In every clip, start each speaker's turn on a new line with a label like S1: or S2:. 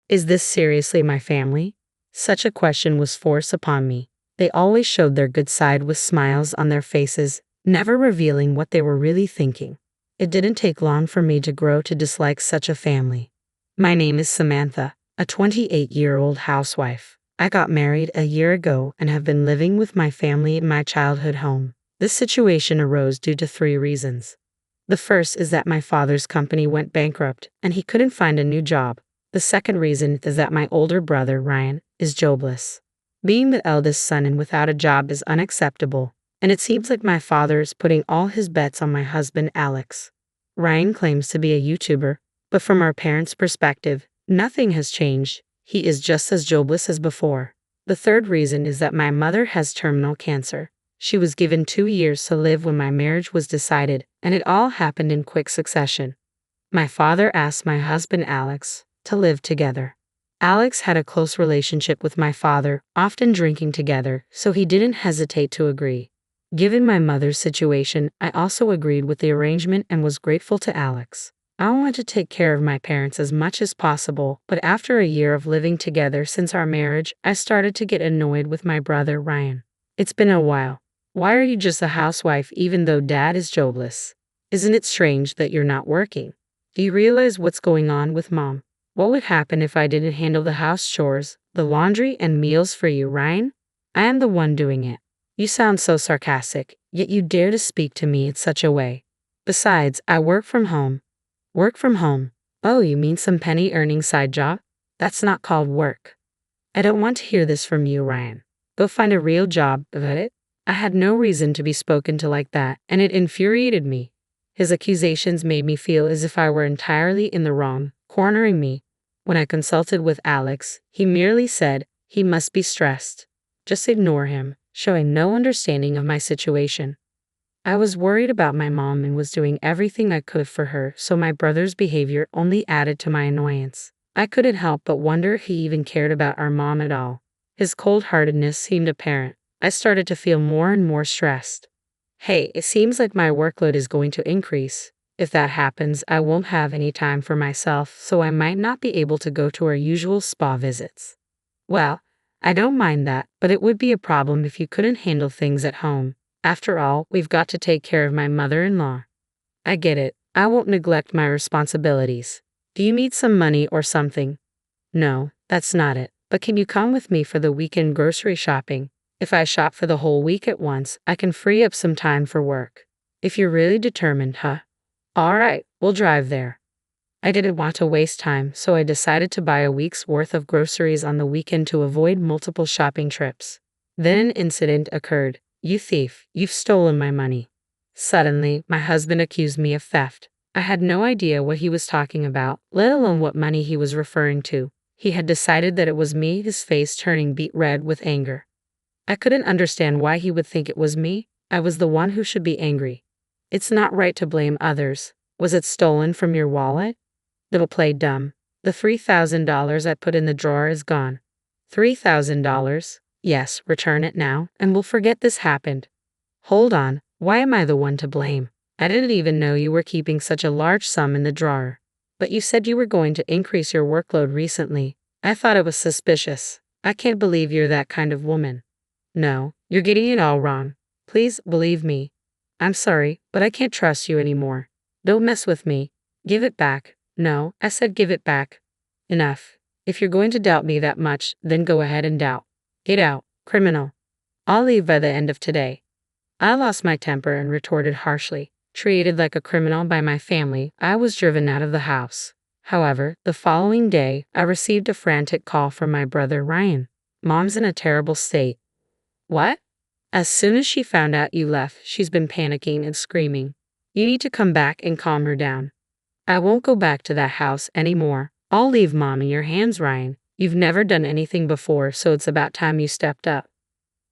S1: Is this seriously my family? Such a question was forced upon me. They always showed their good side with smiles on their faces, never revealing what they were really thinking. It didn't take long for me to grow to dislike such a family. My name is Samantha, a 28-year-old housewife. I got married a year ago and have been living with my family in my childhood home. This situation arose due to 3 reasons. The first is that my father's company went bankrupt and he couldn't find a new job. The second reason is that my older brother, Ryan, is jobless. Being the eldest son and without a job is unacceptable, and it seems like my father is putting all his bets on my husband, Alex. Ryan claims to be a YouTuber, but from our parents' perspective, nothing has changed. He is just as jobless as before. The third reason is that my mother has terminal cancer. She was given 2 years to live when my marriage was decided, and it all happened in quick succession. My father asked my husband, Alex, to live together. Alex had a close relationship with my father, often drinking together, so he didn't hesitate to agree. Given my mother's situation, I also agreed with the arrangement and was grateful to Alex. I wanted to take care of my parents as much as possible, but after a year of living together since our marriage, I started to get annoyed with my brother, Ryan. It's been a while. Why are you just a housewife even though dad is jobless? Isn't it strange that you're not working? Do you realize what's going on with mom? What would happen if I didn't handle the house chores, the laundry, and meals for you, Ryan? I am the one doing it. You sound so sarcastic, yet you dare to speak to me in such a way. Besides, I work from home. Work from home? Oh, you mean some penny-earning side job? That's not called work. I don't want to hear this from you, Ryan. Go find a real job, got it? I had no reason to be spoken to like that, and it infuriated me. His accusations made me feel as if I were entirely in the wrong, cornering me. When I consulted with Alex, he merely said, he must be stressed. Just ignore him, showing no understanding of my situation. I was worried about my mom and was doing everything I could for her, so my brother's behavior only added to my annoyance. I couldn't help but wonder if he even cared about our mom at all. His cold-heartedness seemed apparent. I started to feel more and more stressed. Hey, it seems like my workload is going to increase. If that happens, I won't have any time for myself, so I might not be able to go to our usual spa visits. Well, I don't mind that, but it would be a problem if you couldn't handle things at home. After all, we've got to take care of my mother-in-law. I get it. I won't neglect my responsibilities. Do you need some money or something? No, that's not it. But can you come with me for the weekend grocery shopping? If I shop for the whole week at once, I can free up some time for work. If you're really determined, huh? All right, we'll drive there. I didn't want to waste time, so I decided to buy a week's worth of groceries on the weekend to avoid multiple shopping trips. Then an incident occurred. You thief, you've stolen my money. Suddenly, my husband accused me of theft. I had no idea what he was talking about, let alone what money he was referring to. He had decided that it was me, his face turning beet red with anger. I couldn't understand why he would think it was me. I was the one who should be angry. It's not right to blame others. Was it stolen from your wallet? Don't play dumb. The $3,000 I put in the drawer is gone. $3,000? Yes, return it now, and we'll forget this happened. Hold on, why am I the one to blame? I didn't even know you were keeping such a large sum in the drawer. But you said you were going to increase your workload recently. I thought it was suspicious. I can't believe you're that kind of woman. No, you're getting it all wrong. Please believe me. I'm sorry, but I can't trust you anymore. Don't mess with me. Give it back. No, I said give it back. Enough. If you're going to doubt me that much, then go ahead and doubt. Get out, criminal. I'll leave by the end of today. I lost my temper and retorted harshly. Treated like a criminal by my family, I was driven out of the house. However, the following day, I received a frantic call from my brother Ryan. Mom's in a terrible state. What? As soon as she found out you left, she's been panicking and screaming. You need to come back and calm her down. I won't go back to that house anymore. I'll leave Mom in your hands, Ryan. You've never done anything before, so it's about time you stepped up.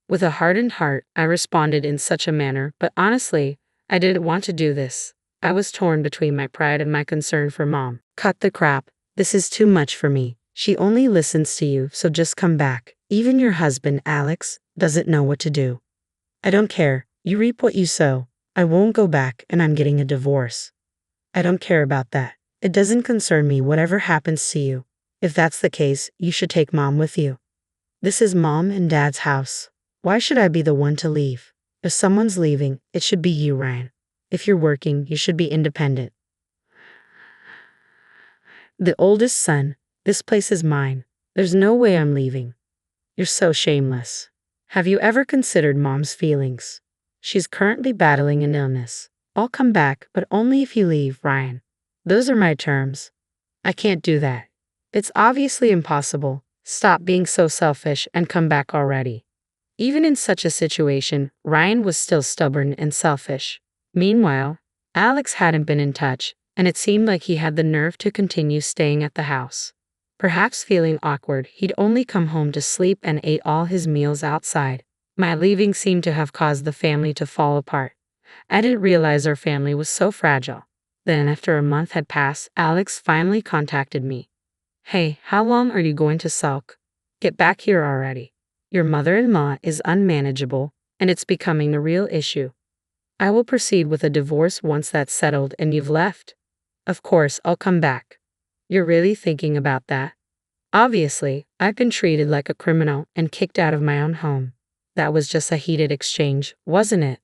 S1: With a hardened heart, I responded in such a manner, but honestly, I didn't want to do this. I was torn between my pride and my concern for Mom. Cut the crap. This is too much for me. She only listens to you, so just come back. Even your husband, Alex, doesn't know what to do. I don't care. You reap what you sow. I won't go back, and I'm getting a divorce. I don't care about that. It doesn't concern me whatever happens to you. If that's the case, you should take mom with you. This is mom and dad's house. Why should I be the one to leave? If someone's leaving, it should be you, Ryan. If you're working, you should be independent. The oldest son, this place is mine. There's no way I'm leaving. You're so shameless. Have you ever considered mom's feelings? She's currently battling an illness. I'll come back, but only if you leave, Ryan. Those are my terms. I can't do that. It's obviously impossible. Stop being so selfish and come back already. Even in such a situation, Ryan was still stubborn and selfish. Meanwhile, Alex hadn't been in touch, and it seemed like he had the nerve to continue staying at the house. Perhaps feeling awkward, he'd only come home to sleep and ate all his meals outside. My leaving seemed to have caused the family to fall apart. I didn't realize our family was so fragile. Then, after a month had passed, Alex finally contacted me. Hey, how long are you going to sulk? Get back here already. Your mother-in-law is unmanageable, and it's becoming a real issue. I will proceed with a divorce once that's settled and you've left. Of course, I'll come back. You're really thinking about that? Obviously, I've been treated like a criminal and kicked out of my own home. That was just a heated exchange, wasn't it?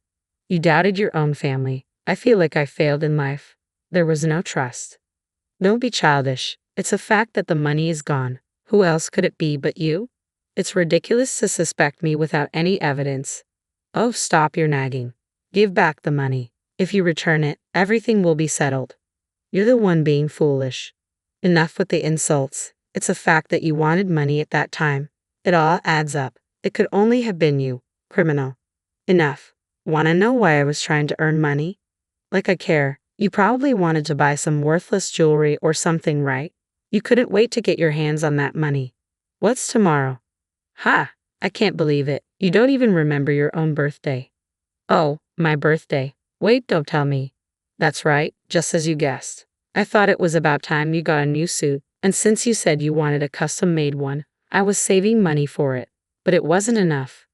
S1: You doubted your own family. I feel like I failed in life. There was no trust. Don't be childish. It's a fact that the money is gone. Who else could it be but you? It's ridiculous to suspect me without any evidence. Oh, stop your nagging. Give back the money. If you return it, everything will be settled. You're the one being foolish. Enough with the insults. It's a fact that you wanted money at that time. It all adds up. It could only have been you, criminal. Enough. Wanna know why I was trying to earn money? Like I care. You probably wanted to buy some worthless jewelry or something, right? You couldn't wait to get your hands on that money. What's tomorrow? Ha! I can't believe it. You don't even remember your own birthday. Oh, my birthday. Wait, don't tell me. That's right, just as you guessed. I thought it was about time you got a new suit, and since you said you wanted a custom-made one, I was saving money for it. But it wasn't enough.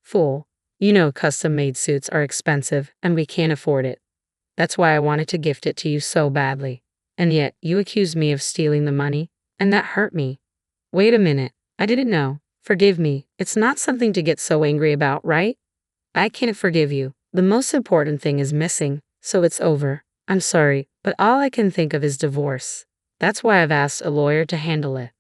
S1: Fool. You know custom-made suits are expensive, and we can't afford it. That's why I wanted to gift it to you so badly. And yet, you accused me of stealing the money, and that hurt me. Wait a minute. I didn't know. Forgive me. It's not something to get so angry about, right? I can't forgive you. The most important thing is missing, so it's over. I'm sorry, but all I can think of is divorce. That's why I've asked a lawyer to handle it.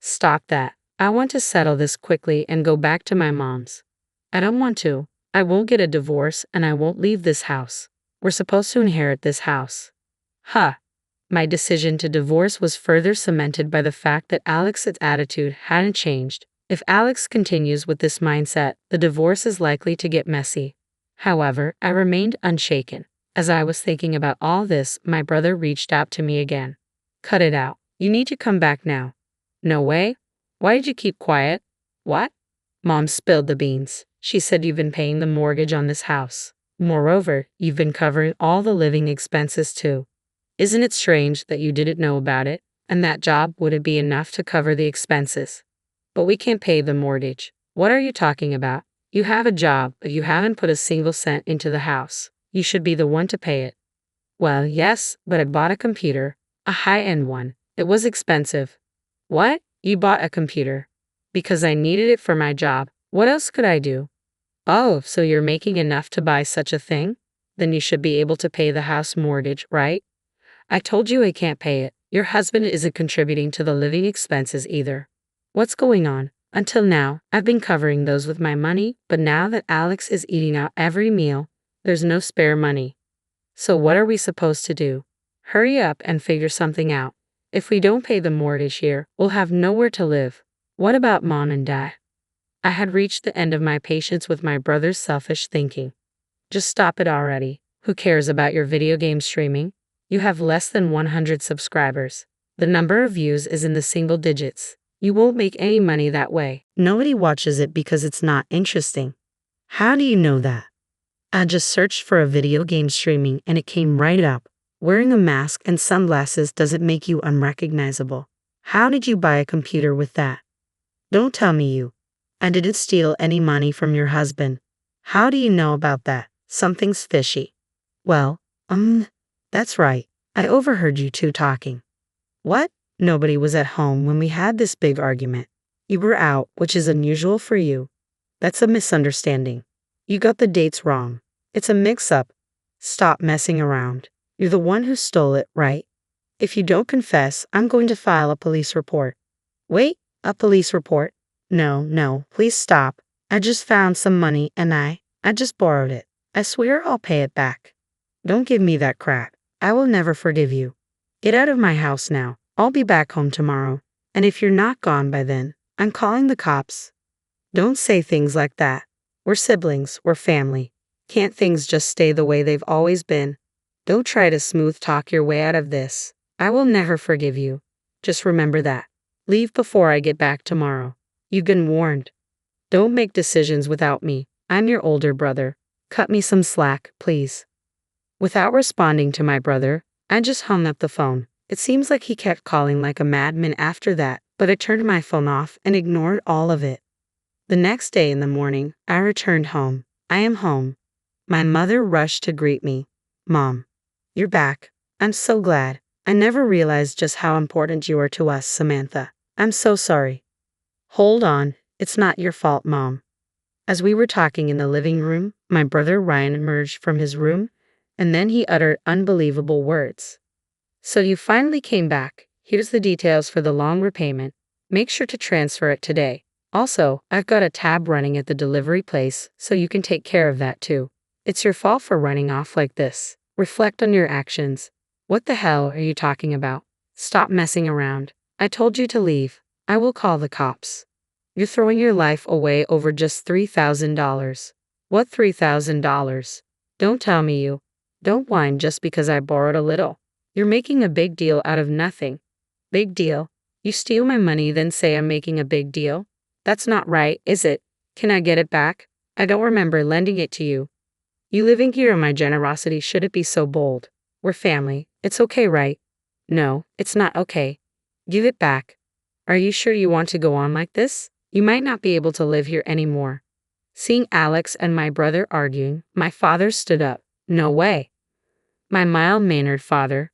S1: Stop that. I want to settle this quickly and go back to my mom's. I don't want to. I won't get a divorce and I won't leave this house. We're supposed to inherit this house. Huh. My decision to divorce was further cemented by the fact that Alex's attitude hadn't changed. If Alex continues with this mindset, the divorce is likely to get messy. However, I remained unshaken. As I was thinking about all this, my brother reached out to me again. Cut it out. You need to come back now. No way. Why did you keep quiet? What? Mom spilled the beans. She said you've been paying the mortgage on this house. Moreover, you've been covering all the living expenses too. Isn't it strange that you didn't know about it, and that job wouldn't be enough to cover the expenses? But we can't pay the mortgage. What are you talking about? You have a job, but you haven't put a single cent into the house. You should be the one to pay it. Well, yes, but I bought a computer, a high-end one. It was expensive. What? You bought a computer? Because I needed it for my job. What else could I do? Oh, so you're making enough to buy such a thing? Then you should be able to pay the house mortgage, right? I told you I can't pay it. Your husband isn't contributing to the living expenses either. What's going on? Until now, I've been covering those with my money, but now that Alex is eating out every meal, there's no spare money. So what are we supposed to do? Hurry up and figure something out. If we don't pay the mortgage here, we'll have nowhere to live. What about mom and dad? I had reached the end of my patience with my brother's selfish thinking. Just stop it already. Who cares about your video game streaming? You have less than 100 subscribers. The number of views is in the single digits. You won't make any money that way. Nobody watches it because it's not interesting. How do you know that? I just searched for a video game streaming and it came right up. Wearing a mask and sunglasses doesn't make you unrecognizable. How did you buy a computer with that? Don't tell me you. I didn't steal any money from your husband. How do you know about that? Something's fishy. Well, that's right. I overheard you two talking. What? Nobody was at home when we had this big argument. You were out, which is unusual for you. That's a misunderstanding. You got the dates wrong. It's a mix-up. Stop messing around. You're the one who stole it, right? If you don't confess, I'm going to file a police report. Wait, a police report? No, please stop. I just found some money and I just borrowed it. I swear I'll pay it back. Don't give me that crap. I will never forgive you. Get out of my house now. I'll be back home tomorrow. And if you're not gone by then, I'm calling the cops. Don't say things like that. We're siblings, we're family. Can't things just stay the way they've always been? Don't try to smooth talk your way out of this. I will never forgive you. Just remember that. Leave before I get back tomorrow. You've been warned. Don't make decisions without me. I'm your older brother. Cut me some slack, please. Without responding to my brother, I just hung up the phone. It seems like he kept calling like a madman after that, but I turned my phone off and ignored all of it. The next day in the morning, I returned home. I am home. My mother rushed to greet me. Mom, you're back. I'm so glad. I never realized just how important you are to us, Samantha. I'm so sorry. Hold on, it's not your fault, Mom. As we were talking in the living room, my brother Ryan emerged from his room, and then he uttered unbelievable words. So you finally came back. Here's the details for the loan repayment. Make sure to transfer it today. Also, I've got a tab running at the delivery place, so you can take care of that too. It's your fault for running off like this. Reflect on your actions. What the hell are you talking about? Stop messing around. I told you to leave. I will call the cops. You're throwing your life away over just $3,000. What $3,000? Don't tell me you. Don't whine just because I borrowed a little. You're making a big deal out of nothing. Big deal? You steal my money then say I'm making a big deal? That's not right, is it? Can I get it back? I don't remember lending it to you. You living here on my generosity shouldn't be so bold. We're family. It's okay, right? No, it's not okay. Give it back. Are you sure you want to go on like this? You might not be able to live here anymore. Seeing Alex and my brother arguing, my father stood up. No way. My mild-mannered father.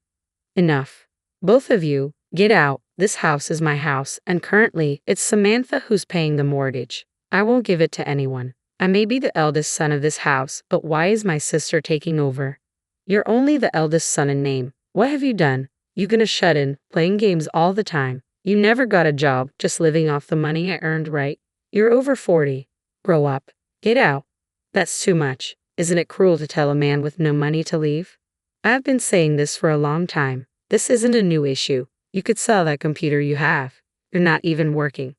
S1: Enough. Both of you, get out. This house is my house, and currently, it's Samantha who's paying the mortgage. I won't give it to anyone. I may be the eldest son of this house, but why is my sister taking over? You're only the eldest son in name. What have you done? You gonna shut in, playing games all the time. You never got a job, just living off the money I earned, right? You're over 40. Grow up. Get out. That's too much. Isn't it cruel to tell a man with no money to leave? I've been saying this for a long time. This isn't a new issue. You could sell that computer you have. You're not even working.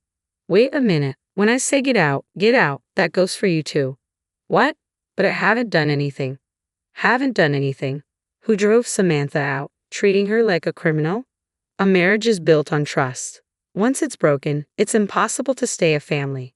S1: Wait a minute. When I say get out, that goes for you too. What? But I haven't done anything. Haven't done anything. Who drove Samantha out, treating her like a criminal? A marriage is built on trust. Once it's broken, it's impossible to stay a family.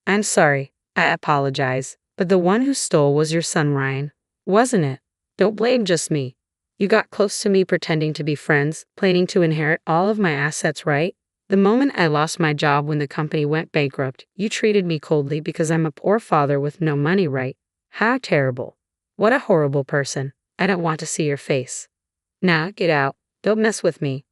S1: I'm sorry. I apologize. But the one who stole was your son, Ryan. Wasn't it? Don't blame just me. You got close to me pretending to be friends, planning to inherit all of my assets, right? The moment I lost my job when the company went bankrupt, you treated me coldly because I'm a poor father with no money, right? How terrible. What a horrible person. I don't want to see your face. Now, get out. Don't mess with me.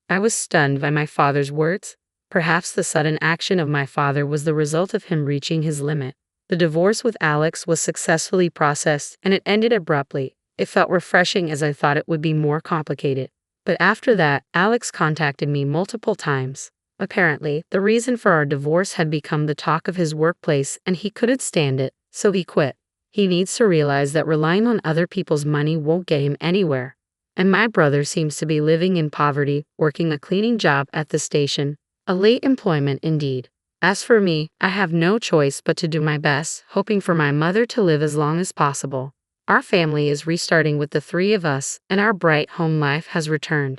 S1: I was stunned by my father's words. Perhaps the sudden action of my father was the result of him reaching his limit. The divorce with Alex was successfully processed, and it ended abruptly. It felt refreshing as I thought it would be more complicated. But after that, Alex contacted me multiple times. Apparently, the reason for our divorce had become the talk of his workplace and he couldn't stand it, so he quit. He needs to realize that relying on other people's money won't get him anywhere. And my brother seems to be living in poverty, working a cleaning job at the station. A late employment indeed. As for me, I have no choice but to do my best, hoping for my mother to live as long as possible. Our family is restarting with the three of us, and our bright home life has returned.